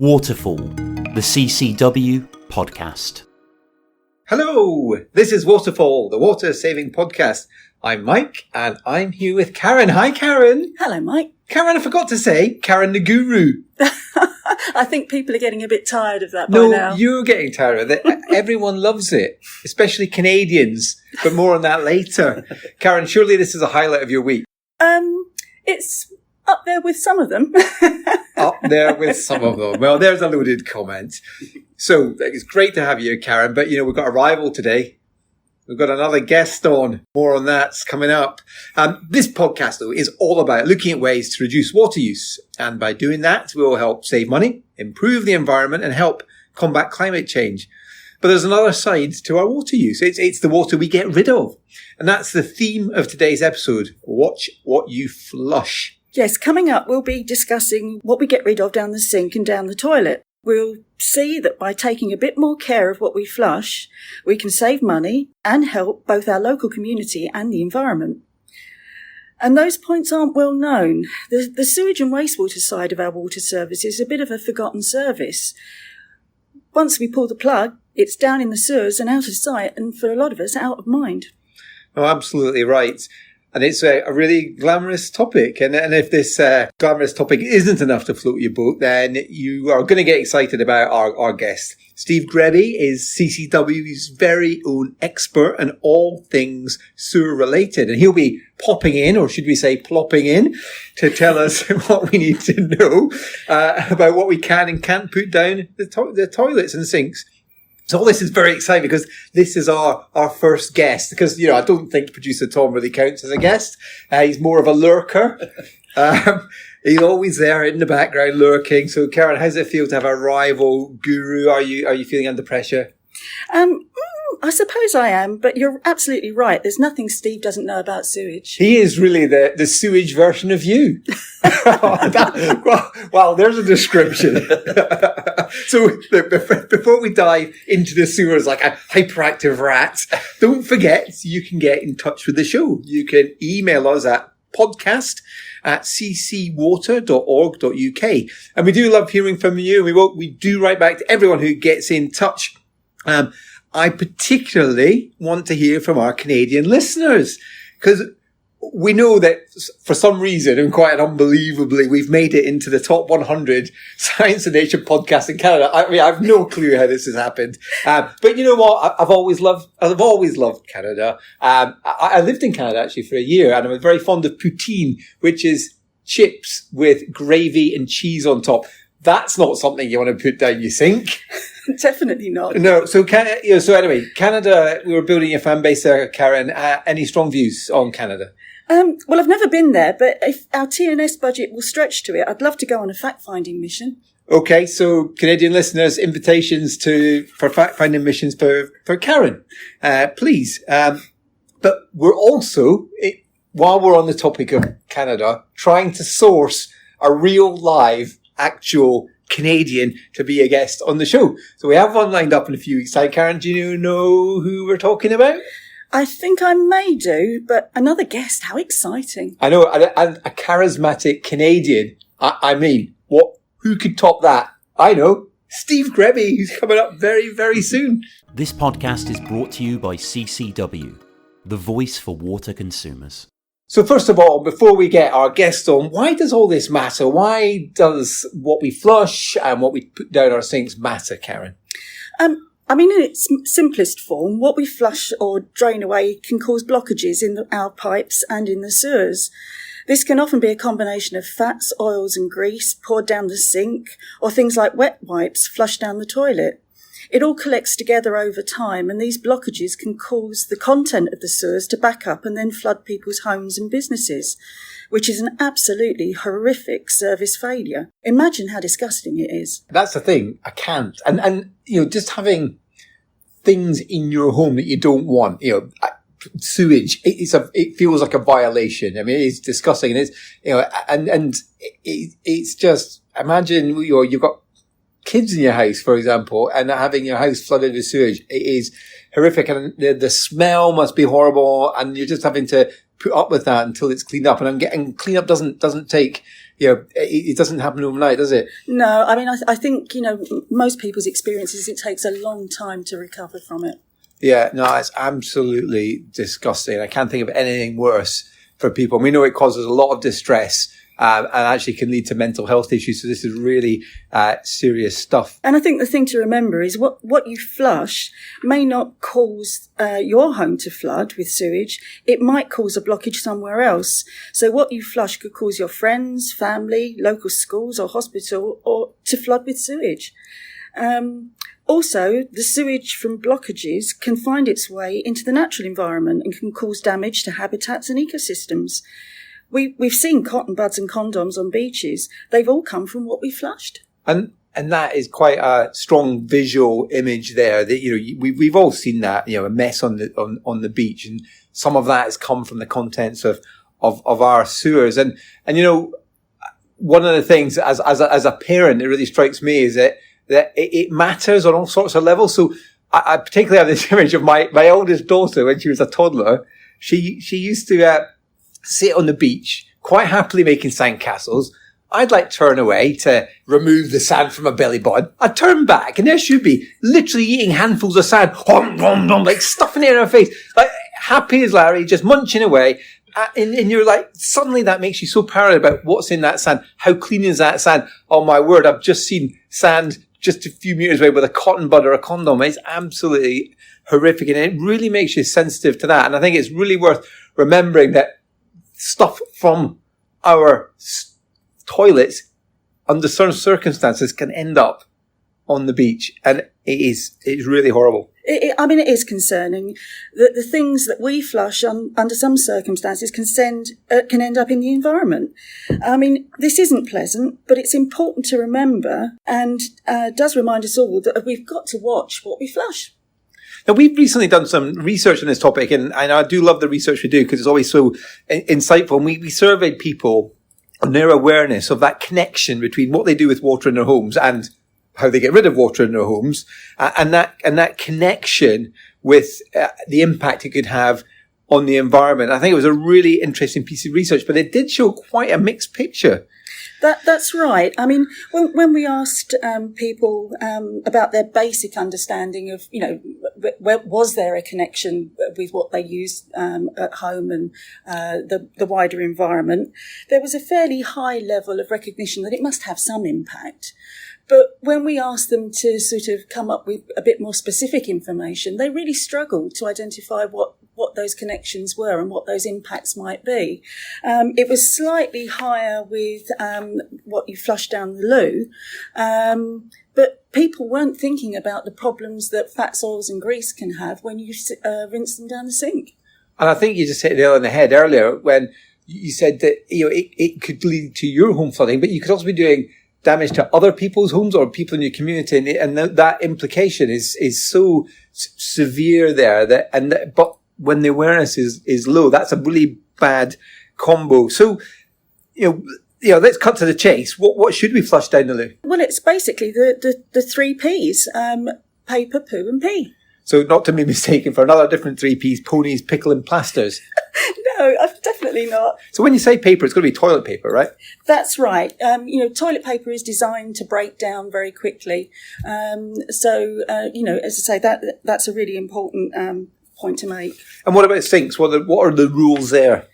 Waterfall, the CCW podcast. Hello, this is Waterfall, the water saving podcast. I'm Mike and I'm here with Karen. Hi, Karen. Hello, Mike. Karen, I forgot to say, Karen the Guru. I think people are getting a bit tired of that by now. No, you're getting tired of it. Everyone loves it, especially Canadians, but more on that later. Karen, surely this is a highlight of your week. It's up there with some of them. Up there with some of them. Well, there's a loaded comment. So it's great to have you, Karen, but we've got a rival today. We've got another guest on. More on that's coming up. This podcast, though, is all about looking at ways to reduce water use. And by doing that, we'll help save money, improve the environment, and help combat climate change. But there's another side to our water use. It's the water we get rid of. And that's the theme of today's episode. Watch what you flush. Yes, coming up, we'll be discussing what we get rid of down the sink and down the toilet. We'll see that by taking a bit more care of what we flush, we can save money and help both our local community and the environment. And those points aren't well known. The sewage and wastewater side of our water service is a bit of a forgotten service. Once we pull the plug, it's down in the sewers and out of sight, and for a lot of us, out of mind. Oh, absolutely right. And it's a really glamorous topic. And if this glamorous topic isn't enough to float your boat, then you are going to get excited about our guest. Steve Grebby is CCW's very own expert on all things sewer related. And he'll be popping in, or should we say plopping in, to tell us what we need to know about what we can and can't put down the toilets and sinks. So all this is very exciting because this is our first guest. Because, I don't think producer Tom really counts as a guest. He's more of a lurker. He's always there in the background lurking. So Karen, how does it feel to have a rival guru? Are you feeling under pressure? I suppose I am, but you're absolutely right. There's nothing Steve doesn't know about sewage. He is really the sewage version of you. Well, there's a description. So before we dive into the sewers like a hyperactive rat, don't forget you can get in touch with the show. You can email us at podcast@ccwater.org.uk. And we do love hearing from you. We do write back to everyone who gets in touch. I particularly want to hear from our Canadian listeners because we know that for some reason, and quite unbelievably, we've made it into the top 100 Science and Nature podcasts in Canada. I mean, I have no clue how this has happened. But you know what? I've always loved Canada. I lived in Canada actually for a year, and I'm very fond of poutine, which is chips with gravy and cheese on top. That's not something you want to put down your sink. Definitely not. No. So anyway, Canada, we were building a fan base there, Karen. Any strong views on Canada? Well, I've never been there, but if our TNS budget will stretch to it, I'd love to go on a fact-finding mission. Okay, so Canadian listeners, invitations for fact-finding missions for Karen, please. But we're also, while we're on the topic of Canada, trying to source a real live actual Canadian to be a guest on the show. So we have one lined up in a few weeks' time. Karen, do you know who we're talking about? I think I may do, but another guest, how exciting. I know, and a charismatic Canadian. I mean, who could top that? I know, Steve Grebby, who's coming up very, very soon. This podcast is brought to you by CCW, the voice for water consumers. So first of all, before we get our guest on, why does all this matter? Why does what we flush and what we put down our sinks matter, Karen? In its simplest form, what we flush or drain away can cause blockages in our pipes and in the sewers. This can often be a combination of fats, oils and grease poured down the sink, or things like wet wipes flushed down the toilet. It all collects together over time, and these blockages can cause the content of the sewers to back up and then flood people's homes and businesses, which is an absolutely horrific service failure. Imagine how disgusting it is. That's the thing. I can't. And just having things in your home that you don't want, sewage, it feels like a violation. I mean, it's disgusting, and it's just, imagine, you've got kids in your house, for example, and having your house flooded with sewage. It is horrific, and the smell must be horrible, and you're just having to put up with that until it's cleaned up. And cleanup doesn't take it doesn't happen overnight, does it? No, I mean, I think, most people's experiences, it takes a long time to recover from it. Yeah, no, it's absolutely disgusting. I can't think of anything worse for people. We know it causes a lot of distress and actually can lead to mental health issues. So this is really serious stuff. And I think the thing to remember is what you flush may not cause your home to flood with sewage. It might cause a blockage somewhere else. So what you flush could cause your friends, family, local schools or hospital or to flood with sewage. Also, the sewage from blockages can find its way into the natural environment and can cause damage to habitats and ecosystems. We've seen cotton buds and condoms on beaches. They've all come from what we flushed. And that is quite a strong visual image there that, we've all seen that, a mess on the beach. And some of that has come from the contents of our sewers. And one of the things as a parent, it really strikes me is that it matters on all sorts of levels. So I particularly have this image of my oldest daughter when she was a toddler. She used to sit on the beach, quite happily making sandcastles. I'd turn away to remove the sand from her belly button. I'd turn back and there she'd be literally eating handfuls of sand, stuffing it in her face, happy as Larry, just munching away. And you're suddenly that makes you so paranoid about what's in that sand. How clean is that sand? Oh my word, I've just seen sand just a few meters away with a cotton bud or a condom. It's absolutely horrific. And it really makes you sensitive to that. And I think it's really worth remembering that stuff from our toilets under certain circumstances can end up on the beach. And it's really horrible. It is concerning that the things that we flush under some circumstances can end up in the environment. I mean, this isn't pleasant, but it's important to remember and does remind us all that we've got to watch what we flush. Now, we've recently done some research on this topic, and I do love the research we do because it's always so insightful. And we surveyed people on their awareness of that connection between what they do with water in their homes and how they get rid of water in their homes, and that connection with the impact it could have on the environment. I think it was a really interesting piece of research, but it did show quite a mixed picture. That's right. I mean, when we asked people about their basic understanding of, was there a connection with what they used at home and the wider environment, there was a fairly high level of recognition that it must have some impact. But when we asked them to sort of come up with a bit more specific information, they really struggled to identify what those connections were and what those impacts might be. It was slightly higher with what you flush down the loo, but people weren't thinking about the problems that fats, oils and grease can have when you rinse them down the sink. And I think you just hit the nail on the head earlier when you said that it could lead to your home flooding, but you could also be doing damage to other people's homes or people in your community, and that implication is so severe there but when the awareness is low, that's a really bad combo. So let's cut to the chase. What should we flush down the loo? Well, it's basically the three P's: paper, poo, and pee. So not to be mistaken for another different three P's: ponies, pickle, and plasters. No, definitely not. So when you say paper, it's going to be toilet paper, right? That's right. Toilet paper is designed to break down very quickly. As I say, that's a really important point to make. And what about sinks? What are the rules there?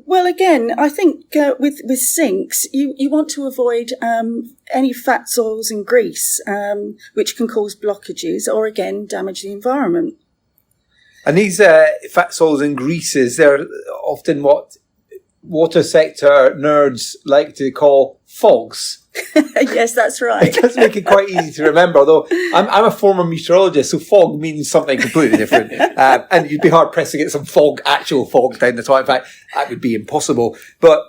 Well, again, I think with sinks, you want to avoid any fats, oils and grease, which can cause blockages or, again, damage the environment. And these fats, oils and greases, they're often what water sector nerds like to call fogs. Yes, that's right. It does make it quite easy to remember, although I'm a former meteorologist, so fog means something completely different. And you'd be hard-pressed to get some actual fog down the toilet. In fact, that would be impossible. But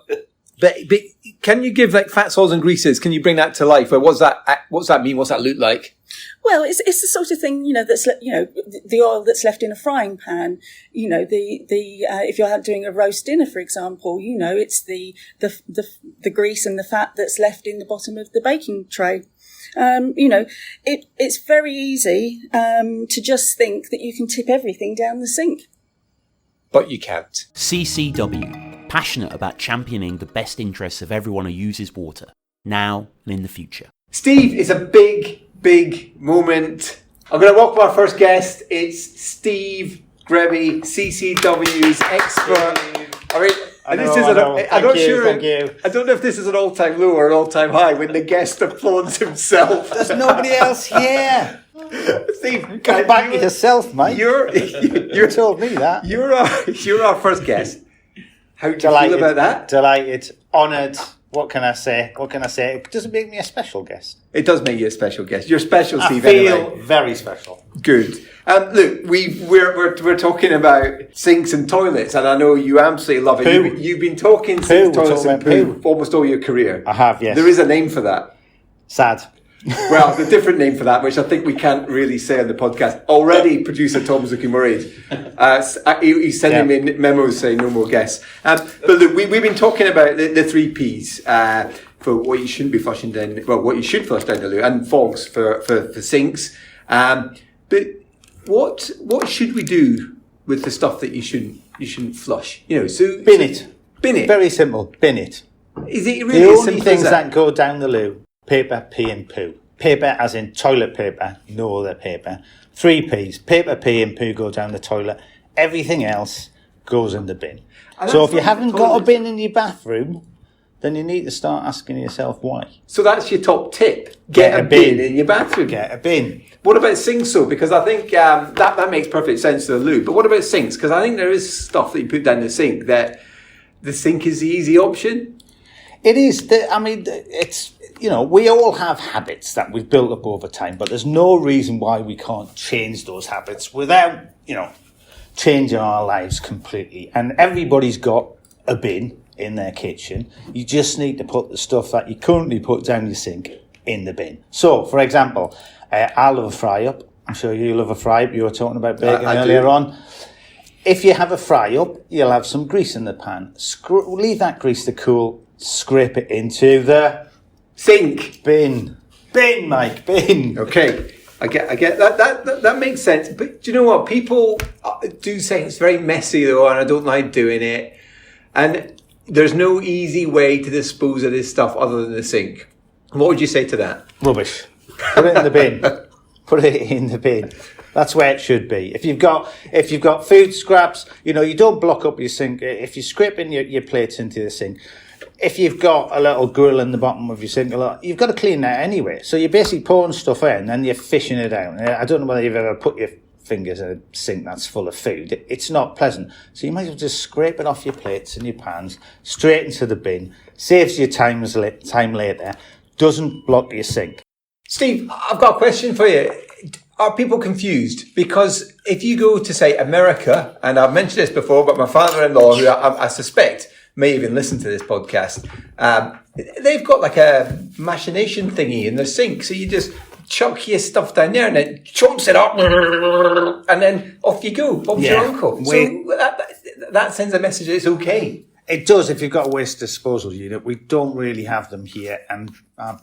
can you give fats, oils and greases, can you bring that to life? What's that mean? What's that look like? Well, it's the sort of thing, that's, the oil that's left in a frying pan, if you're doing a roast dinner, for example, it's the grease and the fat that's left in the bottom of the baking tray. It's very easy, to just think that you can tip everything down the sink. But you can't. CCW passionate about championing the best interests of everyone who uses water, now and in the future. Steve, it's a big moment. I'm going to welcome our first guest. It's Steve Grebby, CCW's expert. I don't know if this is an all-time low or an all-time high when the guest applauds himself. There's nobody else here. Steve, go back to yourself, mate. You told me that. You're our first guest. How do you feel about that? Delighted, honoured. What can I say? It doesn't make me a special guest. It does make you a special guest. You're special, Steve. I feel very special. Good. Look, we're talking about sinks and toilets, and I know you absolutely love it. You've been talking sinks, toilets, and poo almost all your career. I have, yes. There is a name for that. Sad. Well, the different name for that, which I think we can't really say on the podcast. Already, producer Tom's looking worried. He's sending me memos saying no more guests. But look, we've been talking about the 3 Ps for what you shouldn't be flushing down. Well, what you should flush down the loo, and fogs for sinks. But what should we do with the stuff that you shouldn't flush? So bin it. Bin it. Very simple. Bin it. Is it really the as only simple things as that go down the loo? Paper, pee and poo. Paper as in toilet paper, no other paper. 3 Ps. Paper, pee and poo go down the toilet. Everything else goes in the bin. So if you haven't got a bin in your bathroom, then you need to start asking yourself why. So that's your top tip. Get a bin in your bathroom. Get a bin. What about sinks though? Because I think that makes perfect sense to the loo. But what about sinks? Because I think there is stuff that you put down the sink that the sink is the easy option. It is. It's, we all have habits that we've built up over time, but there's no reason why we can't change those habits without, changing our lives completely. And everybody's got a bin in their kitchen. You just need to put the stuff that you currently put down your sink in the bin. So, for example, I love a fry-up. I'm sure you love a fry-up. You were talking about bacon earlier on. If you have a fry-up, you'll have some grease in the pan. Leave that grease to cool. Scrape it into the sink. Bin, Mike, bin. Okay, I get that makes sense. But do you know what? People do say it's very messy though, and I don't like doing it. And there's no easy way to dispose of this stuff other than the sink. What would you say to that? Rubbish. Put it in the bin. Put it in the bin. That's where it should be. If you've got food scraps, you don't block up your sink. If you're scraping your plates into the sink. If you've got a little grill in the bottom of your sink, you've got to clean that anyway. So you're basically pouring stuff in and you're fishing it out. I don't know whether you've ever put your fingers in a sink that's full of food. It's not pleasant. So you might as well just scrape it off your plates and your pans, straight into the bin. Saves you time later. Doesn't block your sink. Steve, I've got a question for you. Are people confused? Because if you go to, say, America, and I've mentioned this before, but my father-in-law, who I suspect may even listen to this podcast, they've got like a machination thingy in their sink. So you just chuck your stuff down there and it chomps it up and then off you go. Bob's your uncle. So that sends a message that it's okay. It does if you've got a waste disposal unit. We don't really have them here, and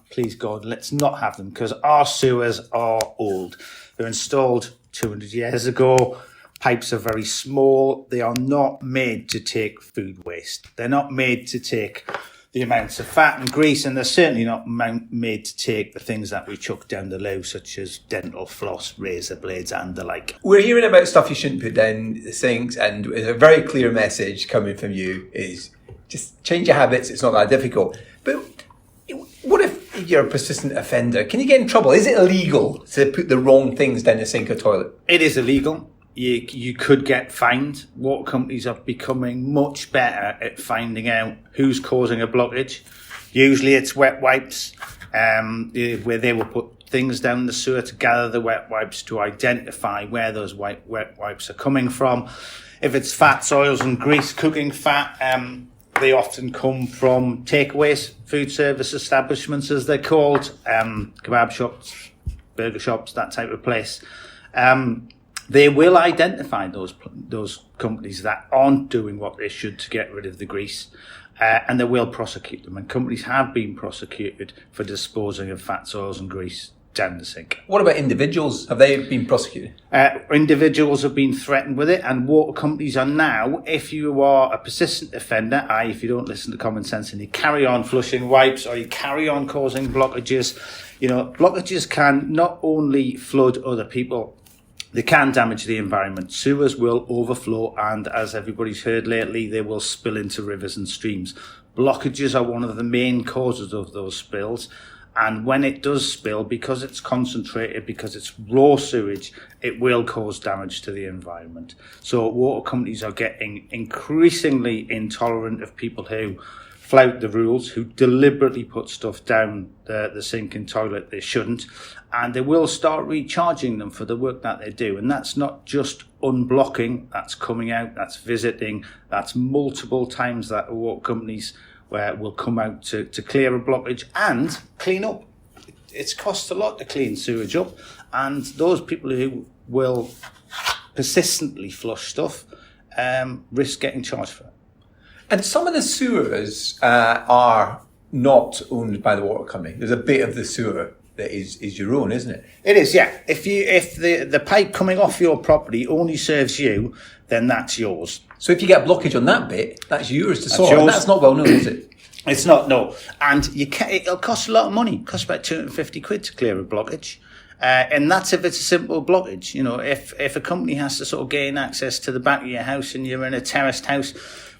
please God, let's not have them because our sewers are old. They're installed 200 years ago. Pipes are very small. They are not made to take food waste. They're not made to take the amounts of fat and grease, and they're certainly not made to take the things that we chuck down the loo, such as dental floss, razor blades, and the like. We're hearing about stuff you shouldn't put down the sinks, and there's a very clear message coming from you is just change your habits. It's not that difficult. But what if you're a persistent offender? Can you get in trouble? Is it illegal to put the wrong things down the sink or toilet? It is illegal. You could get fined. Water companies are becoming much better at finding out who's causing a blockage. Usually it's wet wipes, where they will put things down the sewer to gather the wet wipes to identify where those wet wipes are coming from. If it's fats, oils and grease, cooking fat, they often come from takeaways, food service establishments as they're called, kebab shops, burger shops, that type of place. They will identify those companies that aren't doing what they should to get rid of the grease, and they will prosecute them. And companies have been prosecuted for disposing of fats, oils and grease down the sink. What about individuals? Have they been prosecuted? Individuals have been threatened with it, and water companies are now, if you are a persistent offender, i.e. if you don't listen to common sense and you carry on flushing wipes or you carry on causing blockages, blockages can not only flood other people, they can damage the environment. Sewers will overflow, and as everybody's heard lately, they will spill into rivers and streams. Blockages are one of the main causes of those spills. And when it does spill, because it's concentrated, because it's raw sewage, it will cause damage to the environment. So water companies are getting increasingly intolerant of people who flout the rules, who deliberately put stuff down the sink and toilet they shouldn't. And they will start recharging them for the work that they do. And that's not just unblocking, that's coming out, that's visiting, that's multiple times that water companies will come out to clear a blockage and clean up. It's cost a lot to clean sewage up, and those people who will persistently flush stuff risk getting charged for it. And some of the sewers are not owned by the water company. There's a bit of the sewer that is your own, isn't it? It is, yeah. If the pipe coming off your property only serves you, then that's yours. So if you get a blockage on that bit, that's yours to sort. And that's not well known, is it? It's not, no. And it'll cost a lot of money. It costs about 250 quid to clear a blockage. And that's if it's a simple blockage. If a company has to sort of gain access to the back of your house and you're in a terraced house,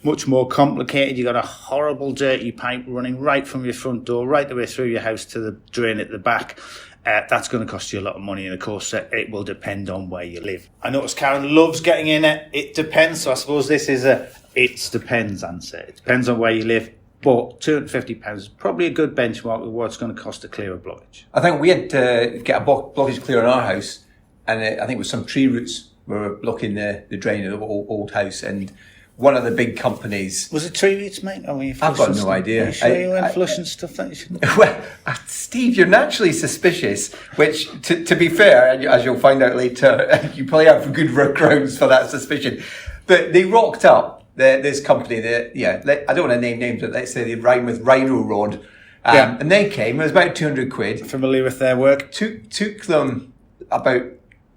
much more complicated. You've got a horrible dirty pipe running right from your front door, right the way through your house to the drain at the back. That's going to cost you a lot of money, and of course it will depend on where you live. I notice Karen loves getting in it. It depends, so I suppose this is it depends answer. It depends on where you live, but £250 is probably a good benchmark of what it's going to cost to clear a blockage. I think we had to get a blockage clear in our house, and I think it was some tree roots were blocking the drain of the old house, and one of the big companies... Was it tree roots, mate? I've got no idea. Are you sure you weren't flushing stuff that you shouldn't? Well, Steve, you're naturally suspicious, which, to be fair, as you'll find out later, you probably have good grounds for that suspicion. But they rocked up, this company, I don't want to name names, but let's say they rhyme with Rhino Rod. And they came, it was about 200 quid. Familiar with their work? Took them about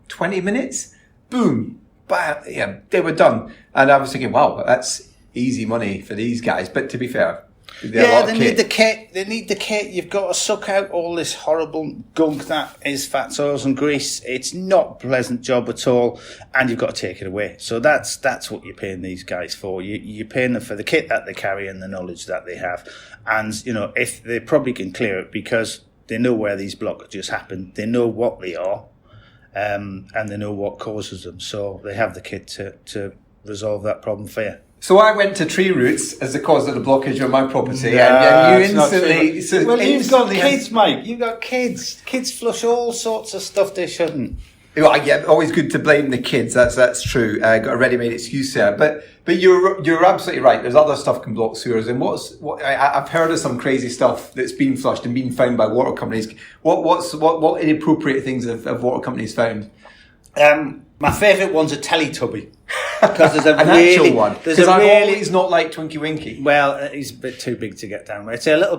20 minutes. Boom. But yeah, they were done. And I was thinking, wow, that's easy money for these guys. But to be fair, they need the kit. They need the kit. You've got to suck out all this horrible gunk that is fats, oils and grease. It's not a pleasant job at all. And you've got to take it away. So that's what you're paying these guys for. You're paying them for the kit that they carry and the knowledge that they have. And, if they probably can clear it because they know where these blockages happen. They know what they are. And they know what causes them, so they have the kit to resolve that problem for you. So I went to tree roots as the cause of the blockage on my property, and you instantly... Well, you've got kids, mate. You've got kids. Kids flush all sorts of stuff they shouldn't. Well, yeah, always good to blame the kids. That's true. Got a ready-made excuse there, but you're absolutely right. There's other stuff can block sewers, and I've heard of some crazy stuff that's been flushed and been found by water companies. What inappropriate things have water companies found? My favourite one's a Teletubby. Because there's an actual one. Because I'm always not like Twinkie Winkie. Well, he's a bit too big to get down with. It's a little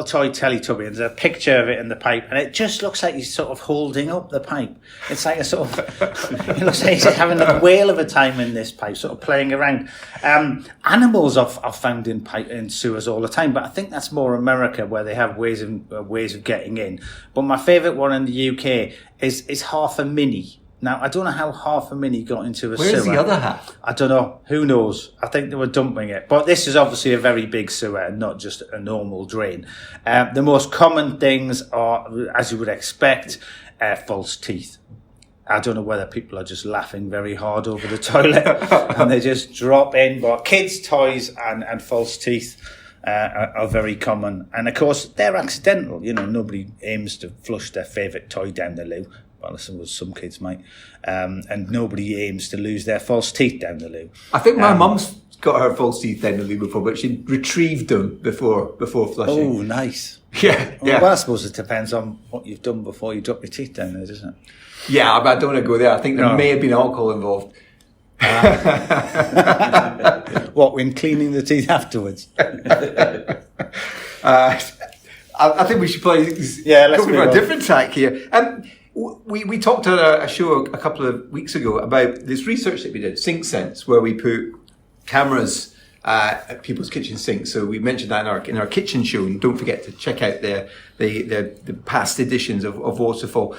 toy Teletubby, and there's a picture of it in the pipe, and it just looks like he's sort of holding up the pipe. It's like a sort of, it looks like he's having a whale of a time in this pipe, sort of playing around. Animals are found in sewers all the time, but I think that's more America, where they have ways of getting in. But my favourite one in the UK is half a mini. Now, I don't know how half a mini got into a sewer. Where's the other half? I don't know. Who knows? I think they were dumping it. But this is obviously a very big sewer and not just a normal drain. The most common things are, as you would expect, false teeth. I don't know whether people are just laughing very hard over the toilet and they just drop in. But kids' toys and false teeth are very common. And, of course, they're accidental. Nobody aims to flush their favourite toy down the loo. Well, some kids might. And nobody aims to lose their false teeth down the loo. I think my mum's got her false teeth down the loo before, but she retrieved them before flushing. Oh, nice. Yeah. Well, I suppose it depends on what you've done before you drop your teeth down there, doesn't it? Yeah, but I don't want to go there. I think there may have been alcohol involved. What, when cleaning the teeth afterwards? I think we should play. Let's go move for a on. different track here. We talked on a show a couple of weeks ago about this research that we did, Sinksense, where we put cameras at people's kitchen sinks. So we mentioned that in our kitchen show, and don't forget to check out the past editions of Waterfall.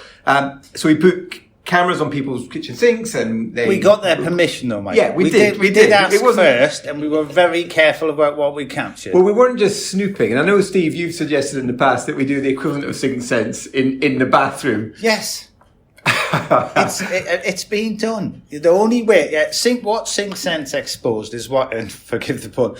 So we put cameras on people's kitchen sinks, and we got their permission, though, Mike. Yeah, we did. We did ask first, and we were very careful about what we captured. Well, we weren't just snooping, and I know, Steve, you've suggested in the past that we do the equivalent of Sinksense in the bathroom. Yes. It's been done. The only way, what Sinksense exposed is what, and forgive the pun,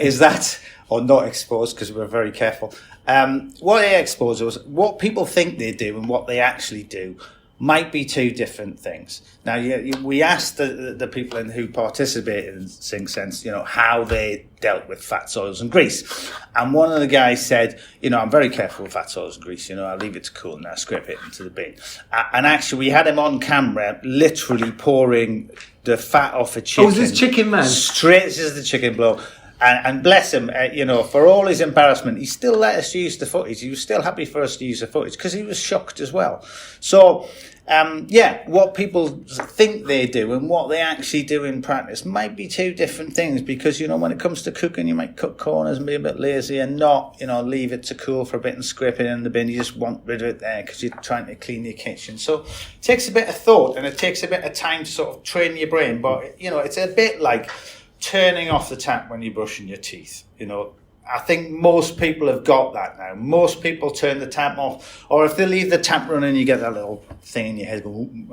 is that, or not exposed because we're very careful. What they exposed was what people think they do and what they actually do might be two different things. Now, we asked the people who participated in Sinksense, how they dealt with fats, oils, and grease. And one of the guys said, I'm very careful with fats, oils, and grease. I leave it to cool and I scrape it into the bin. And actually, we had him on camera, literally pouring the fat off a chicken. Oh, was this chicken man? Straight as the chicken blow. And bless him, for all his embarrassment, he still let us use the footage. He was still happy for us to use the footage because he was shocked as well. So, what people think they do and what they actually do in practice might be two different things because, when it comes to cooking, you might cut corners and be a bit lazy and not, leave it to cool for a bit and scrape it in the bin. You just want rid of it there because you're trying to clean your kitchen. So it takes a bit of thought and it takes a bit of time to sort of train your brain. But, it's a bit like turning off the tap when you're brushing your teeth. I think most people have got that now. Most people turn the tap off, or if they leave the tap running, you get that little thing in your head,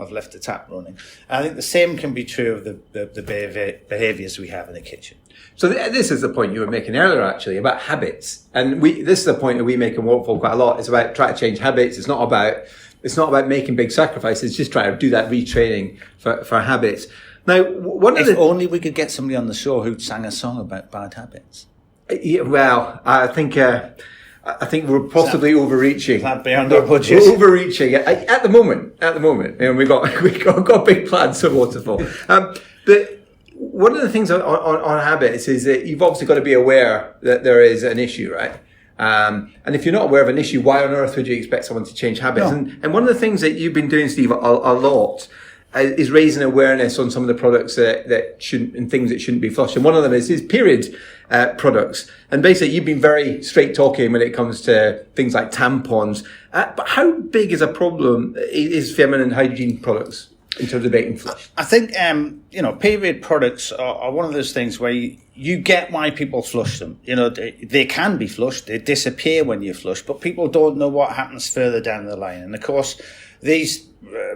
I've left the tap running. And I think the same can be true of the behaviours we have in the kitchen. So this is the point you were making earlier, actually, about habits. And this is the point that we make in Waterfall quite a lot. It's about trying to change habits. It's not about making big sacrifices. It's just trying to do that retraining for habits. Now, if only we could get somebody on the show who sang a song about bad habits. Yeah, well, I think we're possibly overreaching. That beyond our budget. We're overreaching at the moment. And we got big plans for Waterfall. But one of the things on habits is that you've obviously got to be aware that there is an issue, right? And if you're not aware of an issue, why on earth would you expect someone to change habits? No. And one of the things that you've been doing, Steve, a lot is raising awareness on some of the products that shouldn't and things that shouldn't be flushed. And one of them is period products. And basically, you've been very straight talking when it comes to things like tampons. But how big is a problem is feminine hygiene products in terms of being flushed? I think period products are one of those things where you get why people flush them. They can be flushed, they disappear when you flush, but people don't know what happens further down the line. And of course, these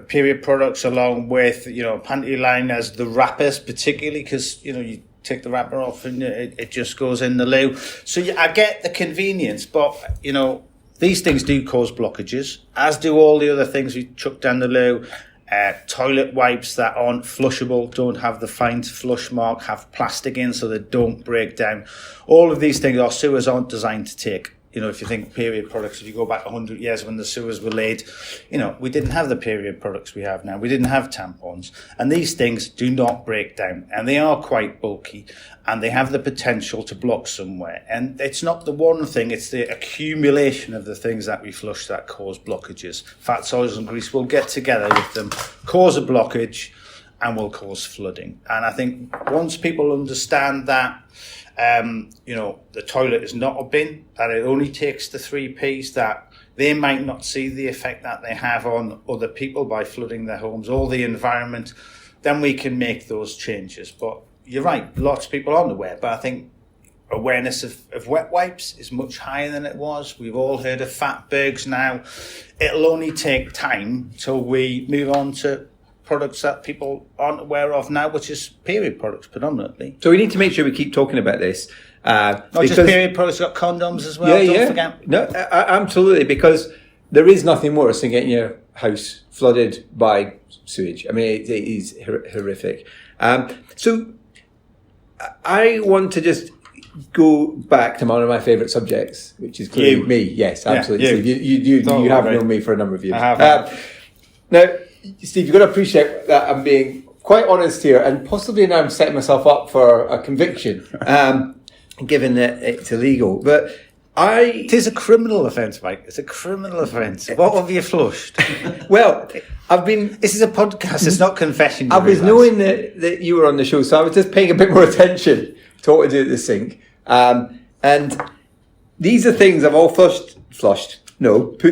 period products, along with panty liners, the wrappers, particularly because you take the wrapper off and it just goes in the loo. So I get the convenience, but these things do cause blockages, as do all the other things we chuck down the loo. Toilet wipes that aren't flushable, don't have the fine flush mark, have plastic in so they don't break down. All of these things our sewers aren't designed to take. If you think period products, if you go back 100 years when the sewers were laid, we didn't have the period products we have now. We didn't have tampons. And these things do not break down. And they are quite bulky. And they have the potential to block somewhere. And it's not the one thing, it's the accumulation of the things that we flush that cause blockages. Fats, oils and grease will get together with them, cause a blockage, and will cause flooding. And I think once people understand that, the toilet is not a bin, that it only takes the 3 Ps, that they might not see the effect that they have on other people by flooding their homes or the environment, then we can make those changes. But you're right, lots of people aren't aware, but I think awareness of wet wipes is much higher than it was. We've all heard of fatbergs now. It'll only take time till we move on to products that people aren't aware of now, which is period products predominantly. So we need to make sure we keep talking about this. Not just period products, got condoms as well, don't forget. No, absolutely, because there is nothing worse than getting your house flooded by sewage. I mean, it is horrific. So I want to just go back to one of my favourite subjects, which is clearly me. Yes, absolutely. Yeah, you have known me for a number of years. I have. Now, Steve, you've got to appreciate that I'm being quite honest here, and possibly now I'm setting myself up for a conviction, given that it's illegal. But It is a criminal offence, Mike. It's a criminal offence. What have you flushed? Well, this is a podcast. It's not confession. I was knowing that you were on the show, so I was just paying a bit more attention to what to do at the sink. And these are things I've all put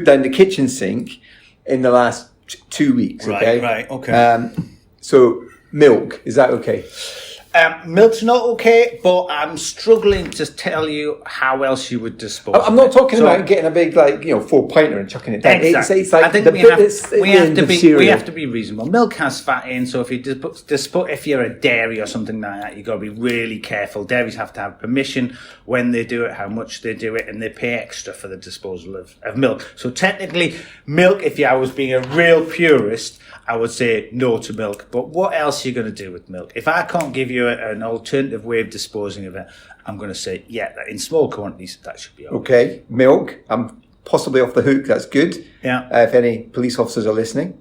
down the kitchen sink in the last 2 weeks. Okay. Right. Okay. So milk, is that okay? Milk's not okay, but I'm struggling to tell you how else you would dispose. I'm not talking about getting a big 4-pinter and chucking it down. Exactly. It's like I think we have to be reasonable. Milk has fat in, so if you if you're a dairy or something like that, you've got to be really careful. Dairies have to have permission when they do it, how much they do it, and they pay extra for the disposal of milk. So technically, milk, if I was being a real purist, I would say no to milk. But what else are you going to do with milk? If I can't give you an alternative way of disposing of it, I'm going to say, in small quantities, that should be okay. Okay, milk. I'm possibly off the hook. That's good. Yeah. If any police officers are listening.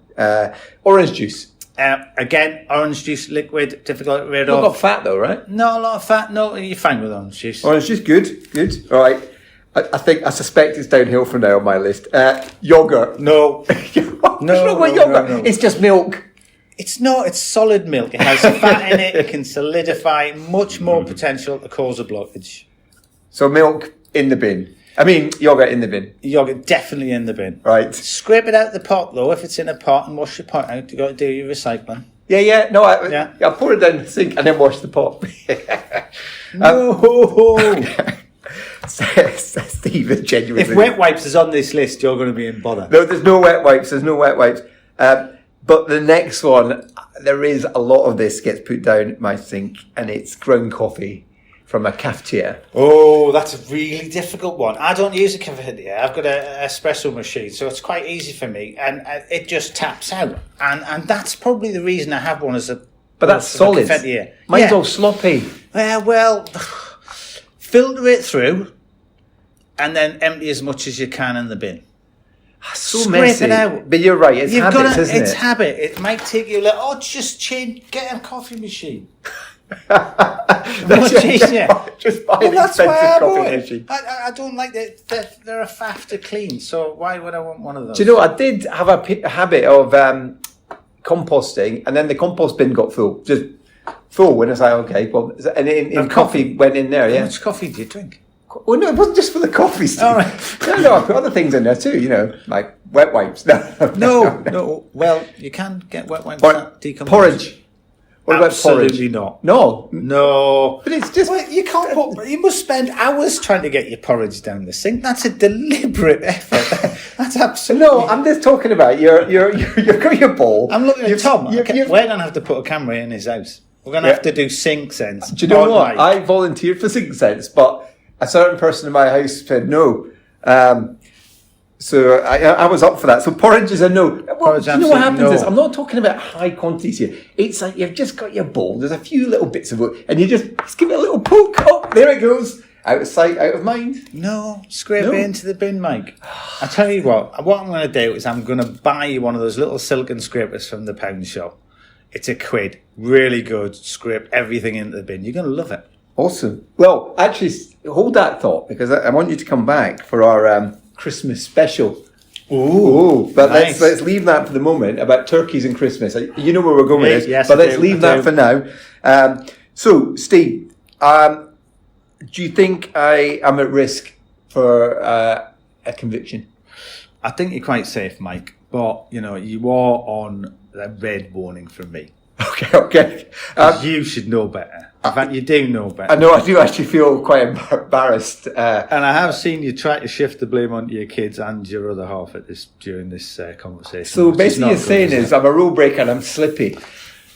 Orange juice. Again, orange juice, liquid, difficult to get rid Not of. a lot of fat though, right? Not a lot of fat. No, you're fine with orange juice. Orange juice, good. All right. I suspect it's downhill from now on my list. Yogurt. No. Yogurt. It's just milk. It's not. It's solid milk. It has fat in it. It can solidify. Much more potential to cause a blockage. So milk in the bin. I mean, yogurt in the bin. Yogurt definitely in the bin. Right. Scrape it out the pot though. If it's in a pot, and wash your pot out. You got to do your recycling. Yeah. No, I pour it down the sink and then wash the pot. No. Steve is genuinely. If wet wipes is on this list, you're going to be in bother. No, there's no wet wipes. But the next one, there is a lot of this gets put down my sink, and it's ground coffee from a cafetiere. Oh, that's a really difficult one. I don't use a cafetiere. I've got an espresso machine, so it's quite easy for me, and it just taps out. And that's probably the reason I have one as a. But that's solid. Cafetiere. Mine's all sloppy. Well, filter it through, and then empty as much as you can in the bin. So Scrape messy. it out. But you're right, it's habits, isn't it? It's habit. It might take you just get a coffee machine. That's easier. Just buy an That's why expensive I coffee bought machine. it. I don't like that. They're a faff to clean, so why would I want one of those? Do you know, I did have a habit of composting, and then the compost bin got full. Just full, when it's like, okay, well, and in coffee went in there, yeah. How much coffee do you drink? Well, no, it wasn't just for the coffee, Steve. All right. No, I put other things in there too, like wet wipes. No. Well, you can get wet wipes that decompose. Porridge. What about porridge? Absolutely not. No. But it's just... Well, you can't you must spend hours trying to get your porridge down the sink. That's a deliberate effort. That's absolutely... No, I'm just talking about you've got your bowl. I'm looking at Tom. We're going to have to put a camera in his house. We're going to have to do Sinksense. Do you know what? I volunteered for Sinksense, but a certain person in my house said no. So I was up for that. So porridge is a no. Well, do you know what happens is, I'm not talking about high quantities here. It's like you've just got your bowl. There's a few little bits of it, and you just give it a little poke. Oh, there it goes. Out of sight, out of mind. No, scrape it into the bin, Mike. I tell you what I'm going to do is I'm going to buy you one of those little silken scrapers from the pound shop. It's £1. Really good. Scrape everything into the bin. You're going to love it. Awesome. Well, actually, hold that thought, because I want you to come back for our Christmas special. Ooh, but nice. let's leave that for the moment about turkeys and Christmas. You know where we're going with this, yes, but let's leave that for now. So, Steve, do you think I am at risk for a conviction? I think you're quite safe, Mike. But you are on a red warning from me. Okay. You should know better. In fact, you do know better. I know. I do actually feel quite embarrassed. And I have seen you try to shift the blame onto your kids and your other half during this conversation. So basically, you're saying is I'm a rule breaker and I'm slippy.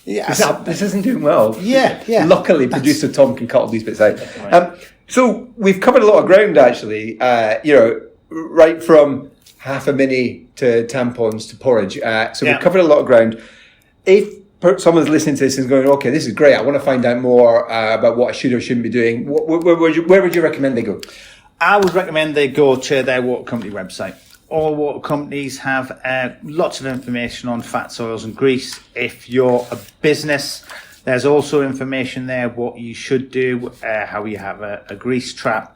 Yeah, this isn't doing well. Yeah. Luckily, producer Tom can cut all these bits out. Right. So we've covered a lot of ground, actually. Right from half a mini to tampons to porridge. So we've covered a lot of ground. If someone's listening to this and going, okay, this is great, I want to find out more about what I should or shouldn't be doing, where would you recommend they go? I would recommend they go to their water company website. All water companies have lots of information on fats, oils and grease. If you're a business, there's also information there what you should do, how you have a grease trap.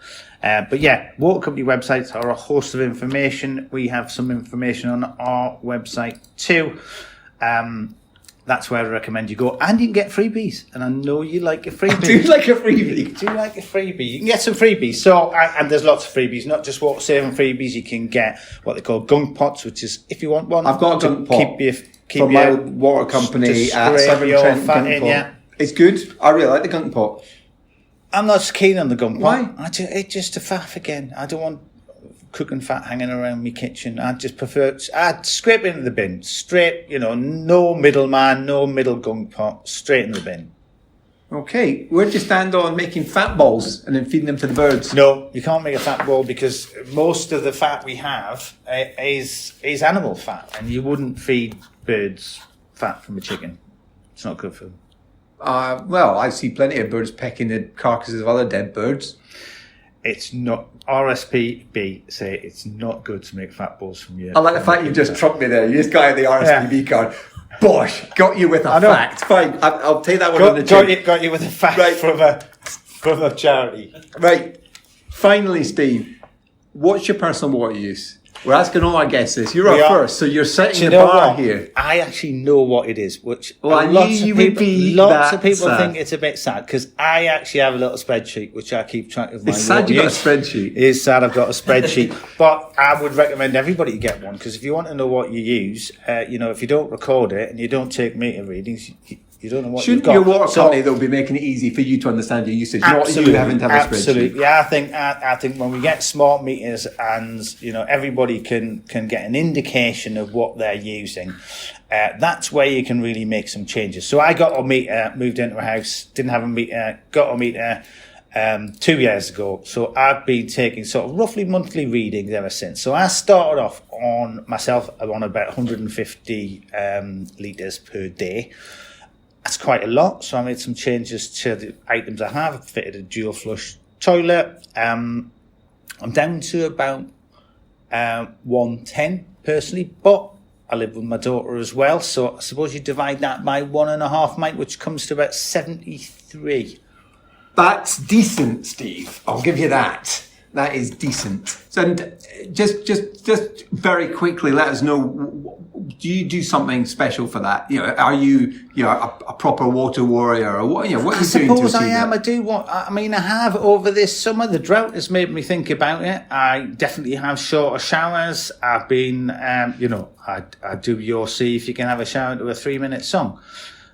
But yeah, water company websites are a host of information. We have some information on our website too. That's where I recommend you go. And you can get freebies. And I know you like a freebie. I do like a freebie. You do like a freebie. You can get some freebies. So, and there's lots of freebies, not just water saving freebies. You can get what they call gunk pots, which is, if you want one. I've got a gunk pot from my water company at Severn Trent gunk pot. Yeah. It's good. I really like the gunk pot. I'm not keen on the gunk pot. Why? It's just a faff again. I don't want cooking fat hanging around my kitchen. I just prefer, I'd scrape it into the bin. Straight, no middleman, no middle gunk pot. Straight in the bin. Okay. Where do you stand on making fat balls and then feeding them to the birds? No, you can't make a fat ball because most of the fat we have is animal fat. And you wouldn't feed birds fat from a chicken. It's not good for them. Well, I see plenty of birds pecking the carcasses of other dead birds. It's not. RSPB say it's not good to make fat balls from you. I like the fact you just trumped me there. You just got the RSPB card. Bosh, got you with a fact. Fine, I'll take that one on the chin. Got you with a fact from a charity. Right. Finally, Steve, what's your personal water use? We're asking all our guests this. You're our first, so you're setting the bar here. I actually know what it is, which lots of people think it's a bit sad because I actually have a little spreadsheet which I keep track of. It's sad you've got a spreadsheet. It is sad I've got a spreadsheet, but I would recommend everybody to get one because if you want to know what you use, if you don't record it and you don't take meter readings, you don't know what you've got. Shouldn't your water company, though, be making it easy for you to understand your usage, not you having to have a spreadsheet? Absolutely. Yeah, I think when we get smart meters and, everybody can get an indication of what they're using, that's where you can really make some changes. So I got a meter, moved into a house, didn't have a meter, got a meter 2 years ago. So I've been taking sort of roughly monthly readings ever since. So I started off on about 150 litres per day. That's quite a lot, so I made some changes to the items I have. I fitted a dual flush toilet. I'm down to about 110 personally, but I live with my daughter as well, so I suppose you divide that by 1.5, mate, which comes to about 73. That's decent, Steve. I'll give you that. That is decent. So just very quickly, let us know, do you do something special for that? Are you a proper water warrior, or what? What are you doing to achieve that? I suppose I am. I have over this summer. The drought has made me think about it. I definitely have shorter showers. I've been, I do your see if you can have a shower to a 3-minute song.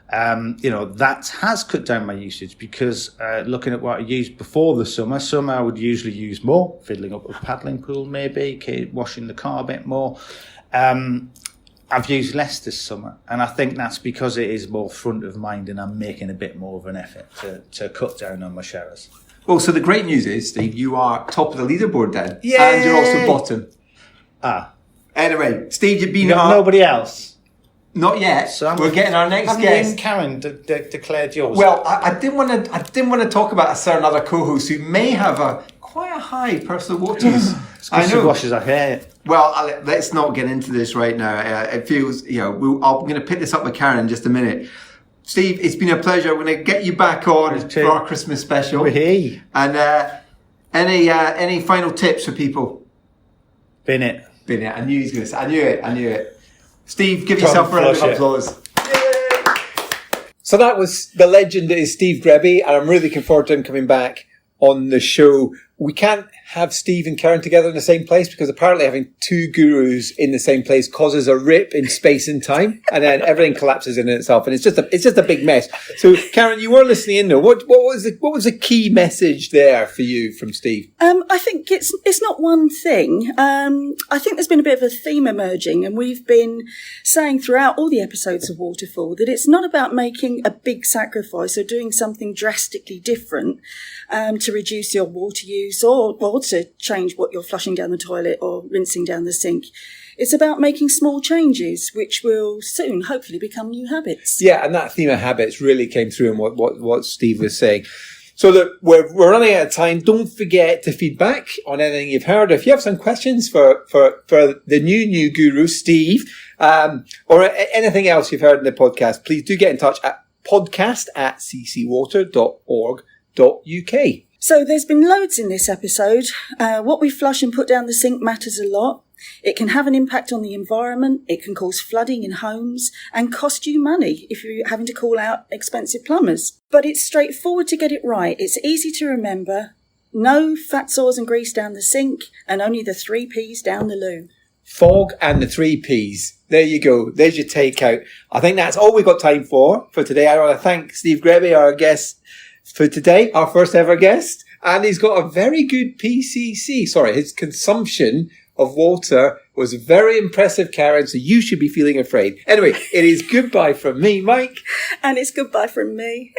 That has cut down my usage because looking at what I used before the summer I would usually use more, fiddling up a paddling pool maybe, washing the car a bit more. I've used less this summer, and I think that's because it is more front of mind and I'm making a bit more of an effort to cut down on my showers. Well, so the great news is, Steve, you are top of the leaderboard then. Yay! And you're also bottom. Anyway, Steve, you've been... Nobody else? Not yet. So we're getting our next guest. Karen declared yours. Well, I didn't want to talk about a certain other co-host who may have quite a high personal water use. I know. She washes her hair. Well, let's not get into this right now. It feels, I'm going to pick this up with Karen in just a minute. Steve, it's been a pleasure. We're going to get you back on for our Christmas special. Hey. And any final tips for people? Bin it. I knew he was going to say. I knew it. Steve, give yourself a round of applause. Yay! So that was the legend that is Steve Grebby, and I'm really looking forward to him coming back on the show. We can't have Steve and Karen together in the same place because apparently having two gurus in the same place causes a rip in space and time, and then everything collapses in itself, and it's just a big mess. So, Karen, you were listening in though. What was the key message there for you from Steve? I think it's not one thing. I think there's been a bit of a theme emerging, and we've been saying throughout all the episodes of Waterfall that it's not about making a big sacrifice or doing something drastically different to reduce your water use or to change what you're flushing down the toilet or rinsing down the sink. It's about making small changes, which will soon, hopefully, become new habits. Yeah, and that theme of habits really came through in what Steve was saying. So that we're running out of time. Don't forget to feedback on anything you've heard. If you have some questions for the new guru, Steve, or anything else you've heard in the podcast, please do get in touch at podcast@ccwater.org.uk. So there's been loads in this episode. What we flush and put down the sink matters a lot. It can have an impact on the environment. It can cause flooding in homes and cost you money if you're having to call out expensive plumbers. But it's straightforward to get it right. It's easy to remember. No fats, oils and grease down the sink, and only the 3 Ps down the loo. Fog and the 3 Ps. There you go. There's your takeout. I think that's all we've got time for today. I want to thank Steve Grebby, our guest for today, our first ever guest. And he's got a very good PCC. Sorry, his consumption of water was very impressive, Karen, so you should be feeling afraid. Anyway, it is goodbye from me, Mike. And it's goodbye from me.